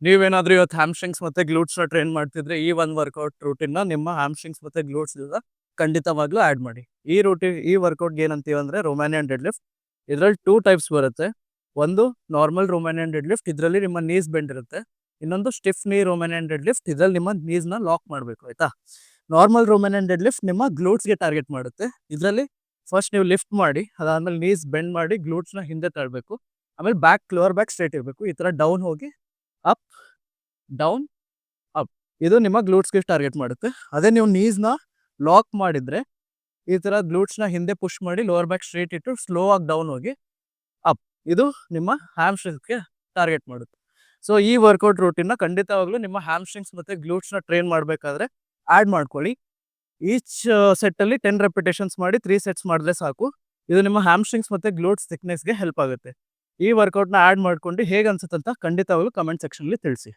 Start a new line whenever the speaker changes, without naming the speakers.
ನೀವೇನಾದ್ರೂ ಇವತ್ತು ಹ್ಯಾಮ್‌ಸ್ಟ್ರಿಂಗ್ಸ್ ಮತ್ತೆ ಗ್ಲೂಟ್ಸ್‌ನ ಟ್ರೈನ್ ಮಾಡ್ತಿದ್ರೆ ಈ ಒಂದು ವರ್ಕೌಟ್ ರೂಟೀನ್‌ನ ನಿಮ್ಮ ಹ್ಯಾಮ್‌ಸ್ಟ್ರಿಂಗ್ಸ್ ಮತ್ತೆ ಗ್ಲೂಟ್ಸ್‌ಗೆ ಖಂಡಿತವಾಗ್ಲೂ ಆಡ್ ಮಾಡಿ. ಈ ವರ್ಕೌಟ್‌ಗೆ ಏನಂತೀವಿ ಅಂದ್ರೆ ರೊಮ್ಯಾನಿಯನ್ ಡೆಡ್ ಲಿಫ್ಟ್. ಇದ್ರಲ್ಲಿ 2 ಟೈಪ್ಸ್ ಬರುತ್ತೆ. ಒಂದು ನಾರ್ಮಲ್ ರೊಮ್ಯಾನಿಯನ್ ಡೆಡ್ ಲಿಫ್ಟ್, ಇದರಲ್ಲಿ ನಿಮ್ಮ ನೀಸ್ ಬೆಂಡ್ ಇರುತ್ತೆ. ಇನ್ನೊಂದು ಸ್ಟಿಫ್ ನೀ ರೊಮ್ಯಾನಿಯನ್ ಡೆಡ್ ಲಿಫ್ಟ್, ಇದರಲ್ಲಿ ನಿಮ್ಮ ನೀಸ್‌ನ ಲಾಕ್ ಮಾಡಬೇಕು, ಆಯ್ತಾ? ನಾರ್ಮಲ್ ರೊಮ್ಯಾನಿಯನ್ ಡೆಡ್ ಲಿಫ್ಟ್ ನಿಮ್ಮ ಗ್ಲೂಟ್ಸ್‌ಗೆ ಟಾರ್ಗೆಟ್ ಮಾಡುತ್ತೆ. ಇದರಲ್ಲಿ ಫಸ್ಟ್ ನೀವು ಲಿಫ್ಟ್ ಮಾಡಿ, ಅದಾದ್ಮೇಲೆ ನೀಸ್ ಬೆಂಡ್ ಮಾಡಿ ಗ್ಲೂಟ್ಸ್‌ನ ಹಿಂದೆ ತಳ್ಳಬೇಕು. ಆಮೇಲೆ ಲೋವರ್ ಬ್ಯಾಕ್ ಸ್ಟ್ರೇಟ್ ಇರಬೇಕು. ಈ ತರ ಡೌನ್ ಹೋಗಿ ಅಪ್, ಡೌನ್, ಅಪ್. ಇದು ನಿಮ್ಮ ಗ್ಲೂಟ್ಸ್‌ಗೆ ಟಾರ್ಗೆಟ್ ಮಾಡುತ್ತೆ. ಅದೇ ನೀವು ನೀಸ್‌ನ ಲಾಕ್ ಮಾಡಿದ್ರೆ ಈ ತರ ಗ್ಲೂಟ್ಸ್‌ನ ಹಿಂದೆ ಪುಷ್ ಮಾಡಿ ಲೋವರ್ ಬ್ಯಾಕ್ ಸ್ಟ್ರೇಟ್ ಇಟ್ಟು ಸ್ಲೋ ಆಗಿ ಡೌನ್ ಹೋಗಿ ಅಪ್. ಇದು ನಿಮ್ಮ ಹ್ಯಾಮ್‌ಸ್ಟ್ರಿಂಗ್ಸ್‌ಗೆ ಟಾರ್ಗೆಟ್ ಮಾಡುತ್ತೆ. ಸೊ ಈ ವರ್ಕೌಟ್ ರೂಟೀನ್‌ನ ಖಂಡಿತವಾಗ್ಲೂ ನಿಮ್ಮ ಹ್ಯಾಮ್‌ಸ್ಟ್ರಿಂಗ್ಸ್ ಮತ್ತೆ ಗ್ಲೂಟ್ಸ್‌ನ ಟ್ರೈನ್ ಮಾಡಬೇಕಾದ್ರೆ ಆಡ್ ಮಾಡ್ಕೊಳ್ಳಿ. ಈಚ್ ಸೆಟ್ಟಲ್ಲಿ 10 ರೆಪಿಟೇಷನ್ಸ್ ಮಾಡಿ 3 ಸೆಟ್ಸ್ ಮಾಡಿದ್ರೆ ಸಾಕು. ಇದು ನಿಮ್ಮ ಹ್ಯಾಮ್‌ಸ್ಟ್ರಿಂಗ್ಸ್ ಮತ್ತೆ ಗ್ಲೂಟ್ಸ್ ಥಿಕ್ನೆಸ್‌ಗೆ ಹೆಲ್ಪ್ ಆಗುತ್ತೆ. ಈ ವರ್ಕೌಟ್‌ನ ಆಡ್ ಮಾಡ್ಕೊಂಡು ಹೇಗೆ ಅನ್ಸುತ್ತಂತ ಖಂಡಿತವಾಗ್ಲೂ ಕಮೆಂಟ್ ಸೆಕ್ಷನ್‌ಲಿ ತಿಳಿಸಿ.